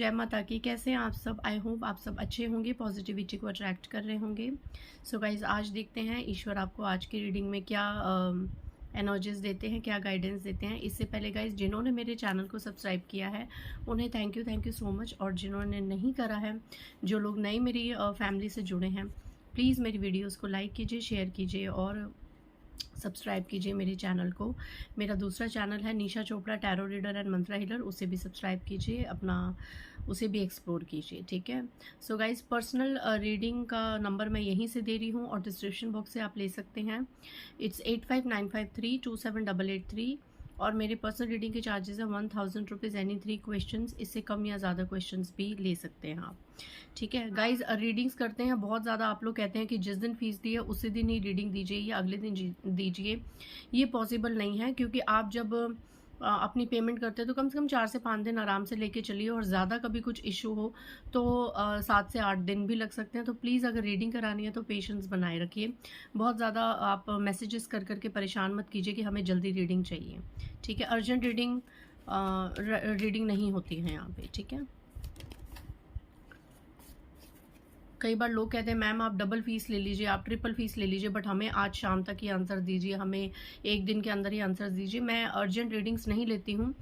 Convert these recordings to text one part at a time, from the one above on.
जय माता की। कैसे हैं आप सब? आई होप आप सब अच्छे होंगे, पॉजिटिविटी को अट्रैक्ट कर रहे होंगे। सो गाइज आज देखते हैं ईश्वर आपको आज की रीडिंग में क्या एनर्जीज देते हैं, क्या गाइडेंस देते हैं। इससे पहले गाइज जिन्होंने मेरे चैनल को सब्सक्राइब किया है उन्हें थैंक यू सो मच, और जिन्होंने नहीं करा है, जो लोग नए मेरी फैमिली से जुड़े हैं, प्लीज़ मेरी वीडियोज़ को लाइक कीजिए, शेयर कीजिए और सब्सक्राइब कीजिए मेरे चैनल को। मेरा दूसरा चैनल है Nisha Chopra tarot reader and mantra healer, उसे भी सब्सक्राइब कीजिए, अपना उसे भी एक्सप्लोर कीजिए, ठीक है। सो गाइज पर्सनल रीडिंग का नंबर मैं यहीं से दे रही हूँ और डिस्क्रिप्शन बॉक्स से आप ले सकते हैं। इट्स 8595327883 और मेरे पर्सनल रीडिंग के चार्जेस है 1000 रुपीज़ एनी 3 क्वेश्चंस। इससे कम या ज़्यादा क्वेश्चंस भी ले सकते हैं आप, ठीक है। गाइज रीडिंग्स करते हैं बहुत ज़्यादा, आप लोग कहते हैं कि जिस दिन फीस दी है उसी दिन ही रीडिंग दीजिए या अगले दिन दीजिए। ये पॉसिबल नहीं है, क्योंकि आप जब अपनी पेमेंट करते हैं तो कम से कम 4 से 5 दिन आराम से लेके चलिए, और ज़्यादा कभी कुछ इशू हो तो 7 से 8 दिन भी लग सकते हैं। तो प्लीज़ अगर रीडिंग करानी है तो पेशेंस बनाए रखिए। बहुत ज़्यादा आप मैसेजेस कर करके परेशान मत कीजिए कि हमें जल्दी रीडिंग चाहिए, ठीक है। अर्जेंट रीडिंग नहीं होती है यहाँ पे, ठीक है। कई बार लोग कहते हैं मैम आप डबल फीस ले लीजिए, आप ट्रिपल फीस ले लीजिए, बट हमें आज शाम तक ही आंसर दीजिए, हमें एक दिन के अंदर ही आंसर दीजिए। मैं अर्जेंट रीडिंग्स नहीं लेती हूँ,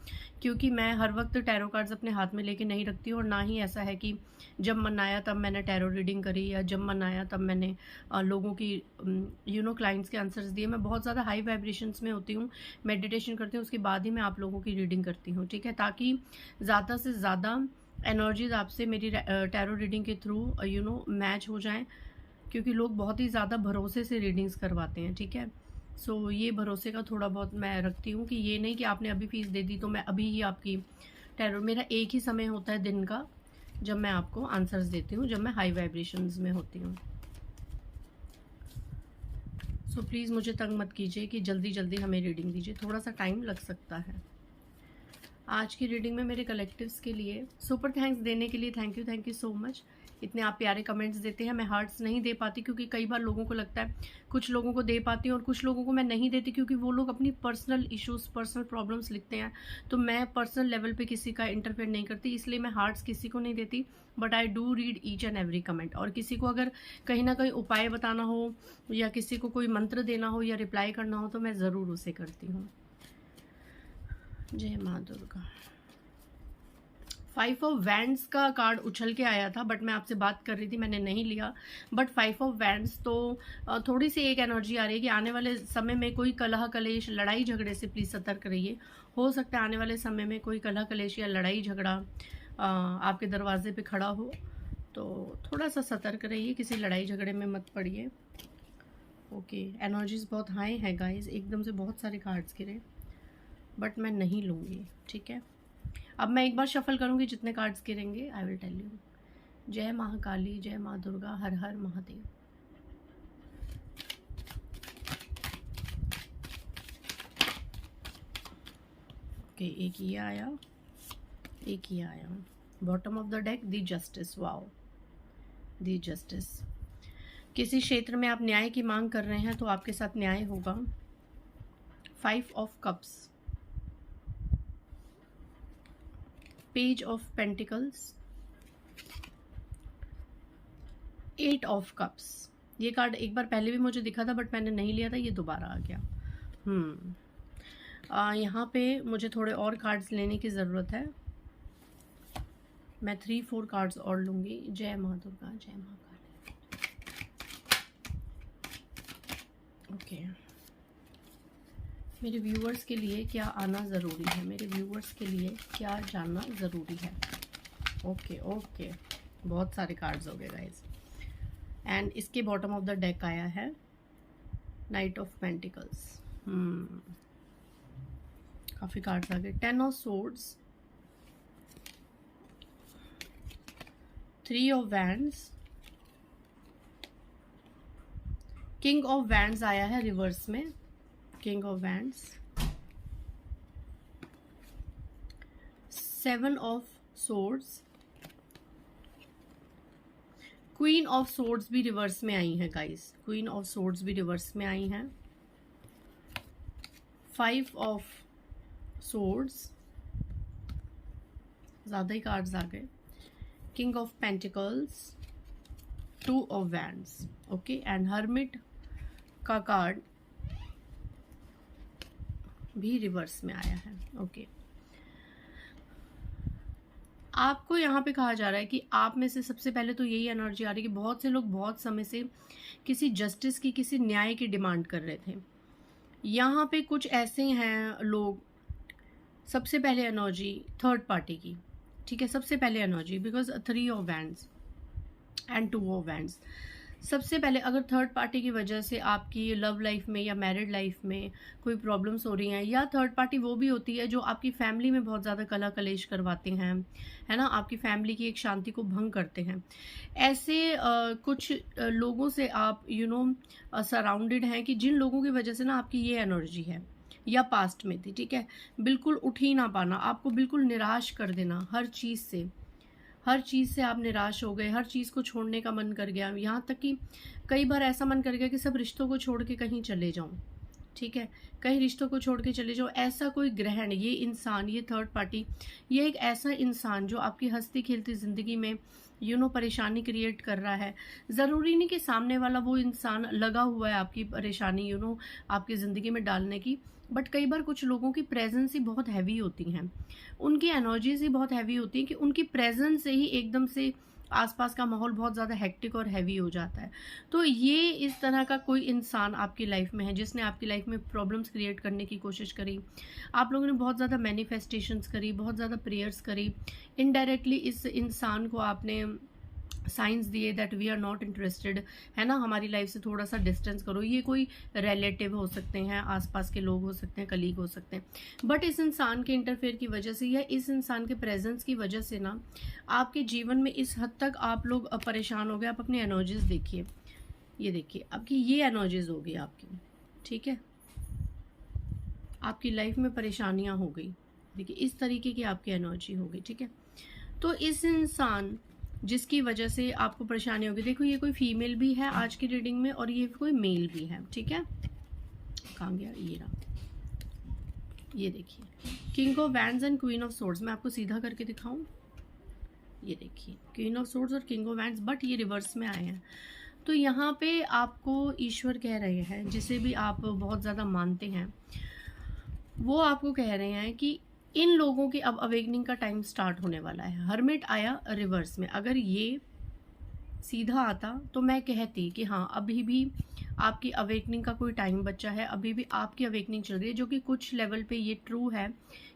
क्योंकि मैं हर वक्त टैरो कार्ड्स अपने हाथ में लेके नहीं रखती हूँ, और ना ही ऐसा है कि जब मन आया तब मैंने टैरो रीडिंग करी या जब मन आया तब मैंने लोगों की क्लाइंट्स के आंसर्स दिए। मैं बहुत ज़्यादा हाई वाइब्रेशंस में होती हूँ, मेडिटेशन करती हूँ, उसके बाद ही मैं आप लोगों की रीडिंग करती हूँ, ठीक है, ताकि ज़्यादा से ज़्यादा एनर्जीज आपसे मेरी टैरो रीडिंग के थ्रू मैच हो जाएं, क्योंकि लोग बहुत ही ज़्यादा भरोसे से रीडिंग्स करवाते हैं, ठीक है। सो ये भरोसे का थोड़ा बहुत मैं रखती हूँ कि ये नहीं कि आपने अभी फीस दे दी तो मैं अभी ही आपकी टैरो, मेरा एक ही समय होता है दिन का जब मैं आपको आंसर्स देती हूँ, जब मैं हाई वाइब्रेशंस में होती हूँ। सो प्लीज़ मुझे तंग मत कीजिए कि जल्दी जल्दी हमें रीडिंग दीजिए, थोड़ा सा टाइम लग सकता है। आज की रीडिंग में मेरे कलेक्टिव्स के लिए सुपर थैंक्स देने के लिए थैंक यू सो मच। इतने आप प्यारे कमेंट्स देते हैं। मैं हार्ट्स नहीं दे पाती, क्योंकि कई बार लोगों को लगता है, कुछ लोगों को दे पाती हूँ और कुछ लोगों को मैं नहीं देती, क्योंकि वो लोग अपनी पर्सनल इश्यूज, पर्सनल प्रॉब्लम्स लिखते हैं, तो मैं पर्सनल लेवल पे किसी का इंटरफेयर नहीं करती, इसलिए मैं हार्ट्स किसी को नहीं देती। But I do read each and every comment, और किसी को अगर कहीं ना कहीं उपाय बताना हो या किसी को कोई मंत्र देना हो या रिप्लाई करना हो तो मैं ज़रूर उसे करती हूँ। जय माँ दुर्गा। 5 ऑफ वैंड्स का कार्ड उछल के आया था, बट मैं आपसे बात कर रही थी, मैंने नहीं लिया। बट 5 ऑफ वैंड्स तो थोड़ी सी एक एनर्जी आ रही है कि आने वाले समय में कोई कलह कलेश, लड़ाई झगड़े से प्लीज़ सतर्क रहिए। हो सकता है आने वाले समय में कोई कलह कलेश या लड़ाई झगड़ा आपके दरवाजे पे खड़ा हो, तो थोड़ा सा सतर्क रहिए, किसी लड़ाई झगड़े में मत पड़िए। ओके, एनर्जीज बहुत हाई है गाइज, एकदम से बहुत सारे कार्ड्स गिरे, बट मैं नहीं लूँगी, ठीक है। अब मैं एक बार शफल करूंगी, जितने कार्ड्स गिरेंगे आई विल टेल यू। जय महाकाली, जय माँ दुर्गा, हर हर महादेव। ओके, एक ये आया, एक ये आया। Bottom of the deck the justice. Wow, the justice. किसी क्षेत्र में आप न्याय की मांग कर रहे हैं तो आपके साथ न्याय होगा। 5 of cups, page of pentacles, 8 of cups. ये कार्ड एक बार पहले भी मुझे दिखा था बट मैंने नहीं लिया था, ये दोबारा आ गया। यहाँ पे मुझे थोड़े और कार्ड्स लेने की ज़रूरत है, मैं 3-4 कार्ड्स और लूँगी। जय माँ दुर्गा, जय माँ काली। ओके, मेरे व्यूअर्स के लिए क्या आना ज़रूरी है, मेरे व्यूअर्स के लिए क्या जानना ज़रूरी है। ओके, बहुत सारे कार्ड्स हो गए गाइस। एंड इसके बॉटम ऑफ द डेक आया है नाइट ऑफ पेंटिकल्स। काफ़ी कार्ड्स आ गए। 10 of swords, 3 of wands, king of wands आया है रिवर्स में, king of wands, 7 of swords, queen of swords भी रिवर्स में आई हैं गाइस, क्वीन ऑफ सोर्ड्स भी रिवर्स में आई हैं। 5 ऑफ सोर्ड्स, ज़्यादा ही कार्ड्स आ गए। King of pentacles, 2 of wands, okay, and hermit का कार्ड भी रिवर्स में आया है, ओके। आपको यहाँ पे कहा जा रहा है कि आप में से सबसे पहले तो यही एनर्जी आ रही है कि बहुत से लोग बहुत समय से किसी जस्टिस की, किसी न्याय की डिमांड कर रहे थे। यहाँ पे कुछ ऐसे हैं लोग, सबसे पहले एनर्जी थर्ड पार्टी की, ठीक है, सबसे पहले energy, because 3 of wands and 2 of wands. सबसे पहले अगर थर्ड पार्टी की वजह से आपकी लव लाइफ में या मैरिड लाइफ में कोई प्रॉब्लम्स हो रही हैं, या थर्ड पार्टी वो भी होती है जो आपकी फैमिली में बहुत ज़्यादा कला कलेश करवाते हैं, है ना, आपकी फैमिली की एक शांति को भंग करते हैं, ऐसे कुछ लोगों से आप सराउंडेड हैं कि जिन लोगों की वजह से ना आपकी ये एनर्जी है या पास्ट में थी, ठीक है। बिल्कुल उठ ही ना पाना, आपको बिल्कुल निराश कर देना हर चीज़ से, हर चीज़ से आप निराश हो गए, हर चीज़ को छोड़ने का मन कर गया, यहाँ तक कि कई बार ऐसा मन कर गया कि सब रिश्तों को छोड़ के कहीं चले जाऊँ, ठीक है, कहीं रिश्तों को छोड़ के चले जाओ। ऐसा कोई ग्रहण, ये इंसान, ये थर्ड पार्टी, ये एक ऐसा इंसान जो आपकी हंसती खेलती ज़िंदगी में परेशानी क्रिएट कर रहा है। ज़रूरी नहीं कि सामने वाला वो इंसान लगा हुआ है आपकी परेशानी आपकी ज़िंदगी में डालने की, बट कई बार कुछ लोगों की प्रेजेंस ही बहुत हैवी होती हैं, उनकी एनर्जीज ही बहुत हैवी होती हैं कि उनकी प्रेजेंस से ही एकदम से आसपास का माहौल बहुत ज़्यादा हेक्टिक और हैवी हो जाता है। तो ये इस तरह का कोई इंसान आपकी लाइफ में है जिसने आपकी लाइफ में प्रॉब्लम्स क्रिएट करने की कोशिश करी, आप लोगों ने बहुत ज़्यादा मैनिफेस्टेशंस करी, बहुत ज़्यादा प्रेयर्स करी, इनडायरेक्टली इस इंसान को आपने साइंस दिए that we are not interested, है ना, हमारी लाइफ से थोड़ा सा डिस्टेंस करो। ये कोई रिलेटिव हो सकते हैं, आसपास के लोग हो सकते हैं, कलीग हो सकते हैं, बट इस इंसान के इंटरफेयर की वजह से या इस इंसान के प्रेजेंस की वजह से ना आपके जीवन में इस हद तक आप लोग परेशान हो गए। आप अपनी एनर्जीज देखिए, ये देखिए आपकी ये एनर्जीज होगी आपकी, ठीक है, आपकी लाइफ में परेशानियां हो गई, देखिए इस तरीके की आपकी एनर्जी हो गई, ठीक है। तो इस इंसान जिसकी वजह से आपको परेशानी होगी, देखो ये कोई फीमेल भी है आज की रीडिंग में और ये कोई मेल भी है, ठीक है। कहाँ गया ये रहा, ये देखिए king of wands and queen of swords. मैं आपको सीधा करके दिखाऊं, ये देखिए क्वीन ऑफ सोर्ड्स और किंग ऑफ वैंड्स, बट ये रिवर्स में आए हैं। तो यहाँ पे आपको ईश्वर कह रहे हैं, जिसे भी आप बहुत ज़्यादा मानते हैं, वो आपको कह रहे हैं कि इन लोगों की अब अवेकनिंग का टाइम स्टार्ट होने वाला है। हर्मिट आया रिवर्स में, अगर ये सीधा आता तो मैं कहती कि हाँ अभी भी आपकी अवेकनिंग का कोई टाइम बचा है, अभी भी आपकी अवेकनिंग चल रही है, जो कि कुछ लेवल पे ये ट्रू है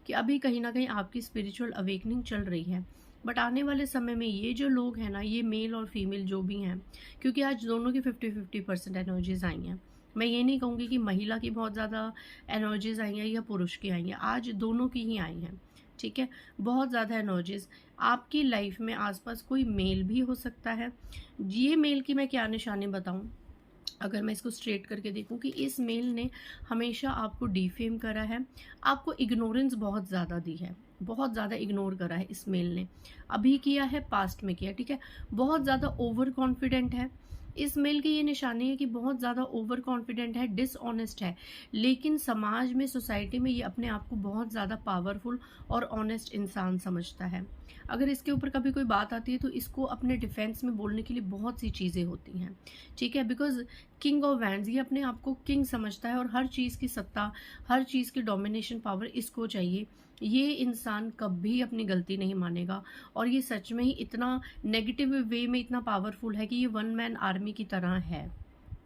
कि अभी कहीं ना कहीं आपकी स्पिरिचुअल अवेकनिंग चल रही है। बट आने वाले समय में ये जो लोग हैं ना, ये मेल और फीमेल जो भी हैं, क्योंकि आज दोनों की 50-50% एनर्जीज आई हैं, मैं ये नहीं कहूँगी कि महिला की बहुत ज़्यादा एनर्जीज आई हैं या पुरुष की आई हैं, आज दोनों की ही आई हैं, ठीक है, बहुत ज़्यादा एनर्जीज आपकी लाइफ में। आसपास कोई मेल भी हो सकता है, ये मेल की मैं क्या निशानी बताऊँ, अगर मैं इसको स्ट्रेट करके देखूं कि इस मेल ने हमेशा आपको डिफेम करा है, आपको इग्नोरेंस बहुत ज़्यादा दी है, बहुत ज़्यादा इग्नोर करा है इस मेल ने, अभी किया है, पास्ट में किया, ठीक है, बहुत ज़्यादा ओवर कॉन्फिडेंट है। इस मेल की ये निशानी है कि बहुत ज़्यादा ओवर कॉन्फिडेंट है, डिसऑनेस्ट है, लेकिन समाज में, सोसाइटी में ये अपने आप को बहुत ज़्यादा पावरफुल और ऑनेस्ट इंसान समझता है। अगर इसके ऊपर कभी कोई बात आती है तो इसको अपने डिफेंस में बोलने के लिए बहुत सी चीज़ें होती हैं, ठीक है, बिकॉज किंग ऑफ वैंड्स ये अपने आप को किंग समझता है और हर चीज़ की सत्ता, हर चीज़ की डोमिनेशन पावर इसको चाहिए। ये इंसान कभी अपनी गलती नहीं मानेगा और ये सच में ही इतना नेगेटिव वे में इतना पावरफुल है कि ये वन मैन आर्मी की तरह है,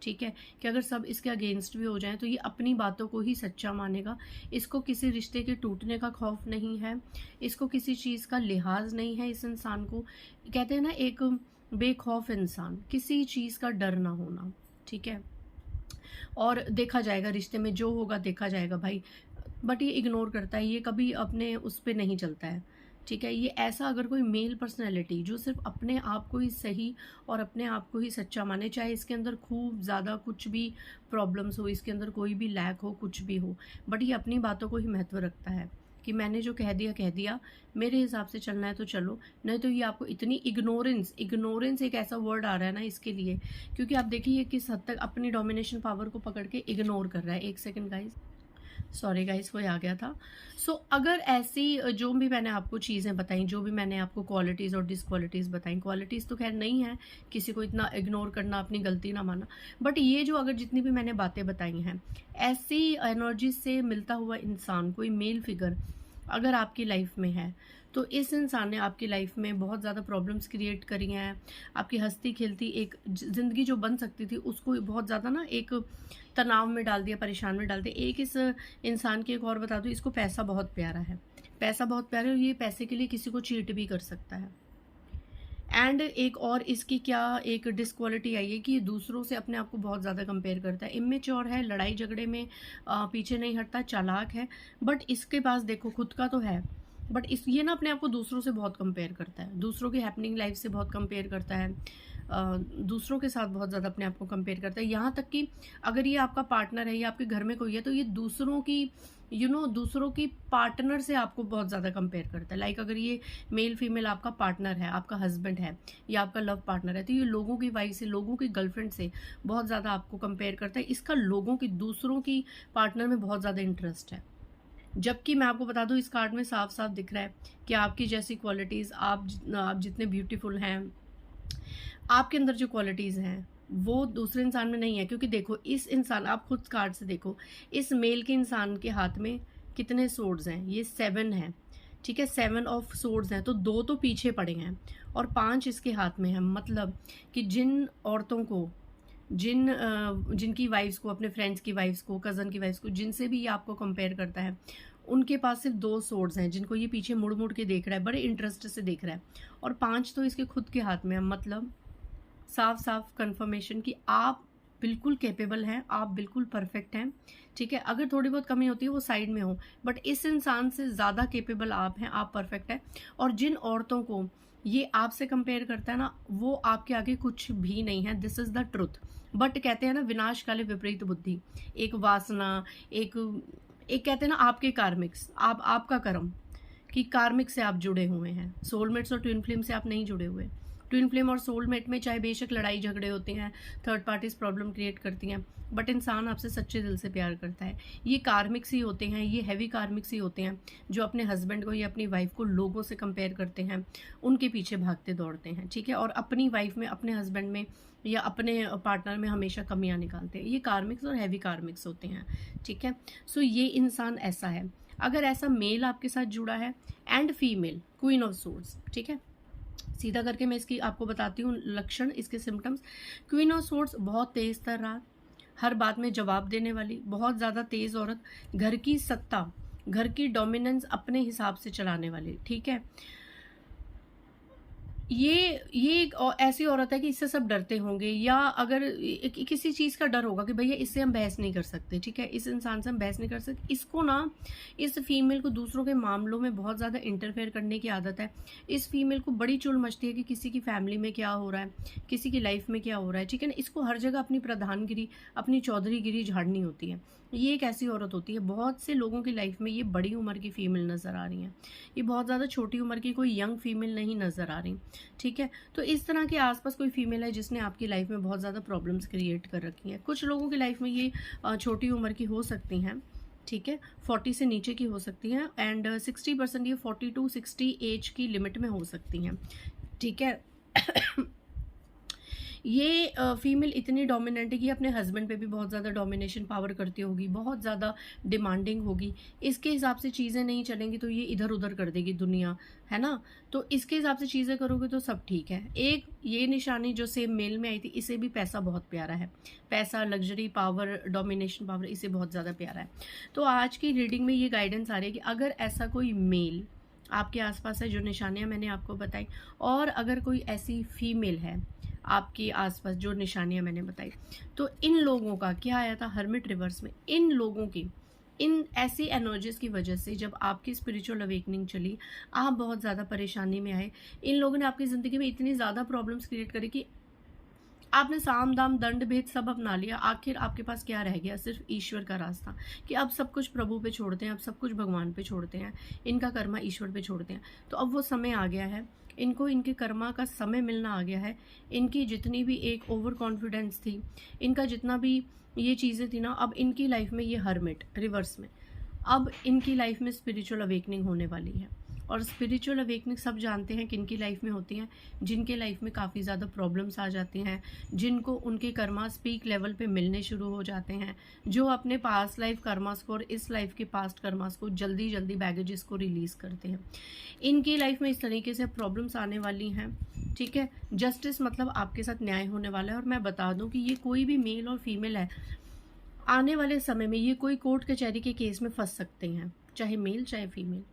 ठीक है, कि अगर सब इसके अगेंस्ट भी हो जाएं तो ये अपनी बातों को ही सच्चा मानेगा। इसको किसी रिश्ते के टूटने का खौफ नहीं है, इसको किसी चीज़ का लिहाज नहीं है। इस इंसान को कहते हैं ना एक बेखौफ इंसान, किसी चीज़ का डर ना होना, ठीक है, और देखा जाएगा रिश्ते में जो होगा देखा जाएगा भाई, बट ये इग्नोर करता है, ये कभी अपने उस पर नहीं चलता है, ठीक है। ये ऐसा अगर कोई मेल पर्सनैलिटी जो सिर्फ अपने आप को ही सही और अपने आप को ही सच्चा माने, चाहे इसके अंदर खूब ज़्यादा कुछ भी प्रॉब्लम्स हो, इसके अंदर कोई भी लैक हो, कुछ भी हो, बट ये अपनी बातों को ही महत्व रखता है कि मैंने जो कह दिया, मेरे हिसाब से चलना है तो चलो, नहीं तो ये आपको इतनी इग्नोरेंस एक ऐसा वर्ड आ रहा है ना इसके लिए, क्योंकि आप देखिए किस हद तक अपनी डोमिनेशन पावर को पकड़ के इग्नोर कर रहा है। एक सेकेंड गाइज, सॉरी गाइस, कोई आ गया था। सो अगर ऐसी जो भी मैंने आपको चीज़ें बताई, जो भी मैंने आपको क्वालिटीज़ और डिसक्वालिटीज़ बताई, क्वालिटीज़ तो खैर नहीं है, किसी को इतना इग्नोर करना, अपनी गलती ना मानना, बट ये जो अगर जितनी भी मैंने बातें बताई हैं, ऐसी एनर्जी से मिलता हुआ इंसान, कोई मेल फिगर अगर आपकी लाइफ में है, तो इस इंसान ने आपकी लाइफ में बहुत ज़्यादा प्रॉब्लम्स क्रिएट करी हैं। आपकी हंसती खेलती एक ज़िंदगी जो बन सकती थी, उसको बहुत ज़्यादा ना एक तनाव में डाल दिया, परेशान में डाल दिया। एक इस इंसान की एक और बता दूँ, इसको पैसा बहुत प्यारा है। पैसा बहुत प्यारा है और ये पैसे के लिए किसी को चीट भी कर सकता है। एंड एक और इसकी क्या एक डिसक्वालिटी आई है कि ये दूसरों से अपने आप को बहुत ज़्यादा कंपेयर करता है। इमेच्योर है, लड़ाई झगड़े में पीछे नहीं हटता, चालाक है, बट इसके पास देखो खुद का तो है, बट इस ये ना अपने आप को दूसरों से बहुत कंपेयर करता है, दूसरों की हैपनिंग लाइफ से बहुत कंपेयर करता है, दूसरों के साथ बहुत ज़्यादा अपने आप को कंपेयर करता है। यहाँ तक कि अगर ये आपका पार्टनर है या आपके घर में कोई है, तो ये दूसरों की दूसरों की पार्टनर से आपको बहुत ज़्यादा कंपेयर करता है। लाइक अगर ये मेल फीमेल आपका पार्टनर है, आपका हस्बैंड है या आपका लव पार्टनर है, तो ये लोगों की वाइफ से, लोगों की गर्लफ्रेंड से बहुत ज़्यादा आपको कंपेयर करता है। इसका लोगों की, दूसरों की पार्टनर में बहुत ज़्यादा इंटरेस्ट है। जबकि मैं आपको बता दूं, इस कार्ड में साफ साफ दिख रहा है कि आपकी जैसी क्वालिटीज़, आप जितने ब्यूटीफुल हैं, आपके अंदर जो क्वालिटीज़ हैं वो दूसरे इंसान में नहीं है। क्योंकि देखो इस इंसान, आप खुद कार्ड से देखो, इस मेल के इंसान के हाथ में कितने सोर्ड्स हैं, ये 7 है, ठीक है, 7 ऑफ सोर्ड्स हैं, तो 2 तो पीछे पड़े हैं और 5 इसके हाथ में है। मतलब कि जिन औरतों को, जिनकी वाइफ्स को, अपने फ्रेंड्स की वाइफ्स को, कज़न की वाइफ्स को, जिनसे भी ये आपको कंपेयर करता है, उनके पास सिर्फ 2 सोर्ड्स हैं, जिनको ये पीछे मुड़ मुड़ के देख रहा है, बड़े इंटरेस्ट से देख रहा है, और 5 तो इसके खुद के हाथ में है। मतलब साफ साफ कंफर्मेशन कि आप बिल्कुल कैपेबल हैं, आप बिल्कुल परफेक्ट हैं, ठीक है। अगर थोड़ी बहुत कमी होती है वो साइड में हो, बट इस इंसान से ज़्यादा कैपेबल आप हैं, आप परफेक्ट हैं। और जिन औरतों को ये आपसे कंपेयर करता है ना, वो आपके आगे कुछ भी नहीं है, this is the truth. But कहते हैं ना, विनाश काले विपरीत बुद्धि, एक वासना, एक एक कहते हैं ना आपके कार्मिक्स, आपका कर्म, कि कार्मिक से आप जुड़े हुए हैं, सोलमेट्स और ट्विन फ्लेम से आप नहीं जुड़े हुए। ट्विन फ्लेम और सोलमेट में चाहे बेशक लड़ाई झगड़े होते हैं, थर्ड पार्टीज प्रॉब्लम क्रिएट करती हैं, बट इंसान आपसे सच्चे दिल से प्यार करता है। ये कार्मिक्स ही होते हैं, ये हैवी कार्मिक्स ही होते हैं, जो अपने हस्बैंड को या अपनी वाइफ को लोगों से कंपेयर करते हैं, उनके पीछे भागते दौड़ते हैं, ठीक है, और अपनी वाइफ में, अपने हस्बैंड में या अपने पार्टनर में हमेशा कमियां निकालते हैं। ये कार्मिक्स और हैवी कार्मिक्स होते हैं, ठीक है। सो ये इंसान ऐसा है। अगर ऐसा मेल आपके साथ जुड़ा है and female, queen of swords, ठीक है, सीधा करके मैं इसकी आपको बताती हूँ लक्षण, इसके सिम्टम्स। क्वीन ऑफ सोर्ड्स बहुत तेज तर्रार, हर बात में जवाब देने वाली, बहुत ज़्यादा तेज औरत, घर की सत्ता, घर की डोमिनेंस अपने हिसाब से चलाने वाली, ठीक है। ये एक ऐसी औरत है कि इससे सब डरते होंगे, या अगर किसी चीज़ का डर होगा कि भैया इससे हम बहस नहीं कर सकते, ठीक है, इस इंसान से हम बहस नहीं कर सकते। इसको ना, इस फीमेल को दूसरों के मामलों में बहुत ज़्यादा इंटरफेयर करने की आदत है। इस फीमेल को बड़ी चुल मचती है कि किसी की फैमिली में क्या हो रहा है, किसी की लाइफ में क्या हो रहा है, ठीक है ना। इसको हर जगह अपनी प्रधानगिरी, अपनी चौधरीगिरी झाड़नी होती है। ये एक ऐसी औरत होती है। बहुत से लोगों की लाइफ में ये बड़ी उम्र की फीमेल नज़र आ रही है, ये बहुत ज़्यादा छोटी उम्र की कोई यंग फीमेल नहीं नज़र आ रही, ठीक है। तो इस तरह के आसपास कोई फीमेल है जिसने आपकी लाइफ में बहुत ज़्यादा प्रॉब्लम्स क्रिएट कर रखी हैं। कुछ लोगों की लाइफ में ये छोटी उम्र की हो सकती हैं, ठीक है, 40 से नीचे की हो सकती हैं, एंड 60% ये 40 to 60 एज की लिमिट में हो सकती हैं, ठीक है। ये फीमेल इतनी डोमिनेंट है कि अपने हस्बैंड पे भी बहुत ज़्यादा डोमिनेशन पावर करती होगी, बहुत ज़्यादा डिमांडिंग होगी। इसके हिसाब से चीज़ें नहीं चलेंगी तो ये इधर उधर कर देगी दुनिया, है ना। तो इसके हिसाब से चीज़ें करोगे तो सब ठीक है। एक ये निशानी जो सेम मेल में आई थी, इसे भी पैसा बहुत प्यारा है, पैसा, लग्जरी, पावर, डोमिनेशन पावर, इसे बहुत ज़्यादा प्यारा है। तो आज की रीडिंग में ये गाइडेंस आ रही है कि अगर ऐसा कोई मेल आपके आसपास है, जो निशानियाँ मैंने आपको बताई, और अगर कोई ऐसी फीमेल है आपके आसपास जो निशानियां मैंने बताई, तो इन लोगों का क्या आया था हर्मिट रिवर्स में, इन लोगों की, इन ऐसी एनर्जीज की वजह से जब आपकी स्पिरिचुअल अवेकनिंग चली, आप बहुत ज़्यादा परेशानी में आए। इन लोगों ने आपकी ज़िंदगी में इतनी ज़्यादा प्रॉब्लम्स क्रिएट करी कि आपने साम दाम दंड भेद सब अपना लिया। आखिर आपके पास क्या रह गया? सिर्फ ईश्वर का रास्ता, कि अब सब कुछ प्रभु पे छोड़ते हैं, अब सब कुछ भगवान पे छोड़ते हैं, इनका कर्मा ईश्वर पे छोड़ते हैं। तो अब वो समय आ गया है, इनको इनके कर्मा का समय मिलना आ गया है। इनकी जितनी भी एक ओवर कॉन्फिडेंस थी, इनका जितना भी ये चीज़ें थी ना, अब इनकी लाइफ में ये हर्मिट रिवर्स में, अब इनकी लाइफ में स्पिरिचुअल अवेकनिंग होने वाली है। और स्पिरिचुअल अवेकनिंग सब जानते हैं किनकी लाइफ में होती हैं, जिनके लाइफ में काफ़ी ज़्यादा प्रॉब्लम्स आ जाती हैं, जिनको उनके कर्मास पीक लेवल पे मिलने शुरू हो जाते हैं, जो अपने पास्ट लाइफ कर्मास को और इस लाइफ के पास्ट कर्मास को जल्दी जल्दी बैगेजेस को रिलीज़ करते हैं। इनकी लाइफ में इस तरीके से प्रॉब्लम्स आने वाली हैं। ठीक है, जस्टिस मतलब आपके साथ न्याय होने वाला है। और मैं बता दूं कि ये कोई भी मेल और फीमेल है, आने वाले समय में ये कोई कोर्ट कचहरी के केस में फंस सकते हैं, चाहे मेल चाहे फीमेल।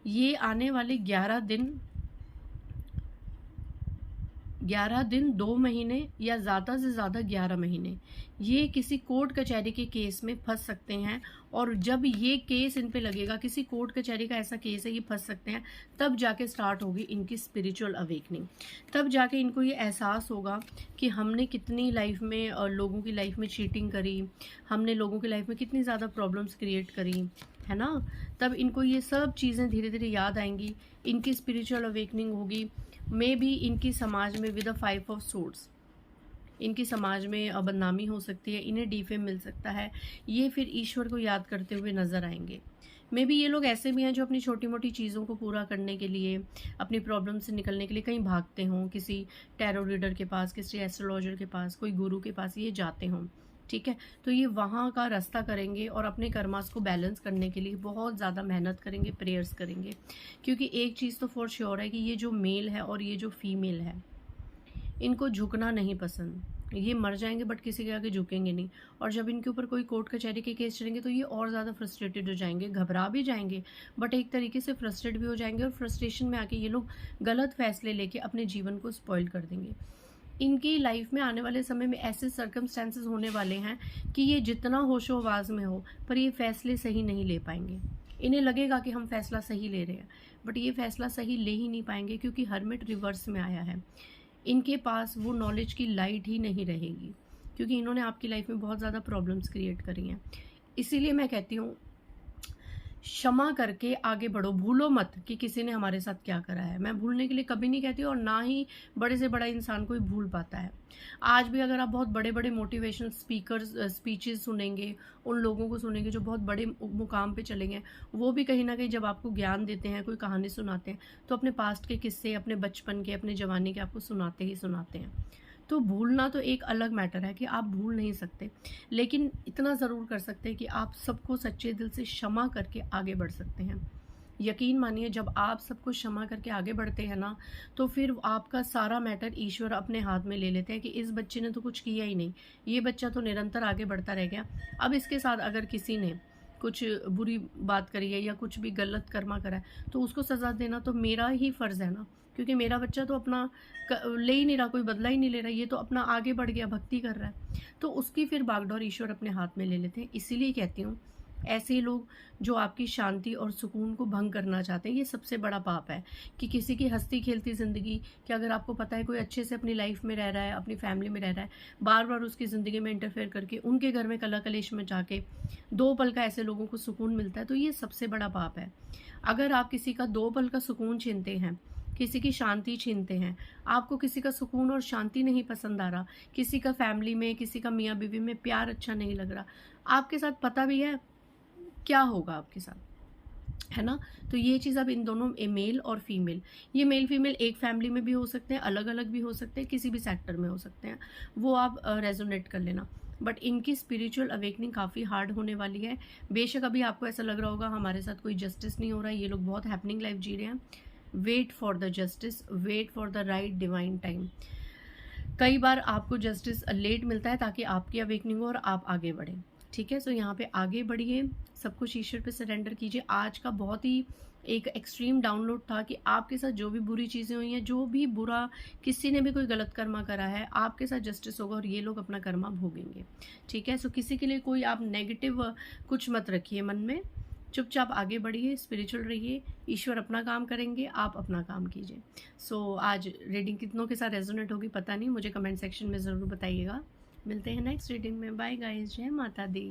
ये आने वाले 11 दिन 2 महीने या ज़्यादा से ज़्यादा 11 महीने ये किसी कोर्ट कचहरी के केस में फंस सकते हैं। और जब ये केस इन पे लगेगा, किसी कोर्ट कचहरी का ऐसा केस है, ये फंस सकते हैं, तब जाके स्टार्ट होगी इनकी स्पिरिचुअल अवेकनिंग। तब जाके इनको ये एहसास होगा कि हमने कितनी लाइफ में लोगों की लाइफ में चीटिंग करी, हमने लोगों की लाइफ में कितनी ज़्यादा प्रॉब्लम्स क्रिएट करी, है ना। तब इनको ये सब चीज़ें धीरे धीरे याद आएंगी, इनकी स्पिरिचुअल अवेकनिंग होगी। मे भी इनकी समाज में विद द 5 ऑफ सोर्ड्स इनकी समाज में बदनामी हो सकती है, इन्हें डीफेम मिल सकता है। ये फिर ईश्वर को याद करते हुए नजर आएंगे। मे बी ये लोग ऐसे भी हैं जो अपनी छोटी मोटी चीज़ों को पूरा करने के लिए, अपनी प्रॉब्लम से निकलने के लिए कहीं भागते हों, किसी टैरो रीडर के पास, किसी एस्ट्रोलॉजर के पास, कोई गुरु के पास ये जाते हों। ठीक है, तो ये वहाँ का रास्ता करेंगे और अपने कर्मास को बैलेंस करने के लिए बहुत ज़्यादा मेहनत करेंगे, प्रेयर्स करेंगे। क्योंकि एक चीज़ तो फॉर श्योर है कि ये जो मेल है और ये जो फीमेल है, इनको झुकना नहीं पसंद। ये मर जाएंगे बट किसी के आगे झुकेंगे नहीं। और जब इनके ऊपर कोई कोर्ट कचहरी के केस चलेंगे तो ये और ज़्यादा फ्रस्ट्रेटेड हो जाएंगे, घबरा भी जाएंगे, बट एक तरीके से फ्रस्ट्रेट भी हो जाएंगे। और फ्रस्ट्रेशन में आके ये लोग गलत फैसले लेके अपने जीवन को स्पॉइल कर देंगे। इनकी लाइफ में आने वाले समय में ऐसे सर्कमस्टेंसेस होने वाले हैं कि ये जितना होशो आवाज में हो, पर ये फैसले सही नहीं ले पाएंगे। इन्हें लगेगा कि हम फैसला सही ले रहे हैं, बट ये फैसला सही ले ही नहीं पाएंगे, क्योंकि हर्मिट रिवर्स में आया है। इनके पास वो नॉलेज की लाइट ही नहीं रहेगी, क्योंकि इन्होंने आपकी लाइफ में बहुत ज़्यादा प्रॉब्लम्स क्रिएट करी हैं। इसीलिए मैं कहती हूँ, क्षमा करके आगे बढ़ो। भूलो मत कि किसी ने हमारे साथ क्या करा है। मैं भूलने के लिए कभी नहीं कहती, और ना ही बड़े से बड़ा इंसान कोई भूल पाता है। आज भी अगर आप बहुत बड़े बड़े मोटिवेशनल स्पीचेस सुनेंगे, उन लोगों को सुनेंगे जो बहुत बड़े मुकाम पे चले गए, वो भी कहीं ना कहीं जब आपको ज्ञान देते हैं, कोई कहानी सुनाते हैं, तो अपने पास्ट के किस्से, अपने बचपन के, अपने जवानी के आपको सुनाते ही सुनाते हैं। तो भूलना तो एक अलग मैटर है कि आप भूल नहीं सकते, लेकिन इतना ज़रूर कर सकते हैं कि आप सबको सच्चे दिल से क्षमा करके आगे बढ़ सकते हैं। यकीन मानिए, जब आप सबको क्षमा करके आगे बढ़ते हैं ना, तो फिर आपका सारा मैटर ईश्वर अपने हाथ में ले लेते हैं कि इस बच्चे ने तो कुछ किया ही नहीं, ये बच्चा तो निरंतर आगे बढ़ता रह गया। अब इसके साथ अगर किसी ने कुछ बुरी बात करी है या कुछ भी गलत कर्मा करा है, तो उसको सज़ा देना तो मेरा ही फ़र्ज़ है ना, क्योंकि मेरा बच्चा तो अपना ले ही नहीं रहा, कोई बदला ही नहीं ले रहा, ये तो अपना आगे बढ़ गया, भक्ति कर रहा है, तो उसकी फिर बागडोर ईश्वर अपने हाथ में ले लेते हैं। इसीलिए कहती हूँ, ऐसे लोग जो आपकी शांति और सुकून को भंग करना चाहते हैं, ये सबसे बड़ा पाप है। कि किसी की हंसती खेलती ज़िंदगी, कि अगर आपको पता है कोई अच्छे से अपनी लाइफ में रह रहा है, अपनी फैमिली में रह रहा है, बार बार उसकी ज़िंदगी में इंटरफेयर करके उनके घर में कला कलेश में जाके 2 पल का ऐसे लोगों को सुकून मिलता है, तो ये सबसे बड़ा पाप है। अगर आप किसी का 2 पल का सुकून छीनते हैं, किसी की शांति छीनते हैं, आपको किसी का सुकून और शांति नहीं पसंद आ रहा, किसी का फैमिली में, किसी का मियाँ बीवी में प्यार अच्छा नहीं लग रहा, आपके साथ पता भी है क्या होगा आपके साथ, है ना। तो ये चीज़ अब इन दोनों, मेल और फीमेल, ये मेल फीमेल एक फैमिली में भी हो सकते हैं, अलग अलग भी हो सकते हैं, किसी भी सेक्टर में हो सकते हैं, वो आप रेजोनेट कर लेना। बट इनकी स्पिरिचुअल अवेकनिंग काफ़ी हार्ड होने वाली है। बेशक अभी आपको ऐसा लग रहा होगा हमारे साथ कोई जस्टिस नहीं हो रहा है, ये लोग बहुत हैपनिंग लाइफ जी रहे हैं। Wait for the justice, wait for the right divine time. कई बार आपको जस्टिस लेट मिलता है ताकि आपकी अवेकनिंग हो और आप आगे बढ़ें। ठीक है, सो यहाँ पे आगे बढ़िए, सब कुछ ईश्वर पे सरेंडर कीजिए। आज का बहुत ही एक एक्सट्रीम डाउनलोड था कि आपके साथ जो भी बुरी चीज़ें हुई हैं, जो भी बुरा, किसी ने भी कोई गलत कर्मा करा है, आपके साथ जस्टिस होगा और ये लोग अपना कर्मा भोगेंगे। ठीक है, सो किसी के लिए कोई आप नेगेटिव कुछ मत रखिए मन में, चुपचाप आगे बढ़िए, स्पिरिचुअल रहिए, ईश्वर अपना काम करेंगे, आप अपना काम कीजिए। सो आज रीडिंग कितनों के साथ रेजोनेट होगी पता नहीं, मुझे कमेंट सेक्शन में ज़रूर बताइएगा। मिलते हैं नेक्स्ट रीडिंग में। बाय गाइस, जय माता दी।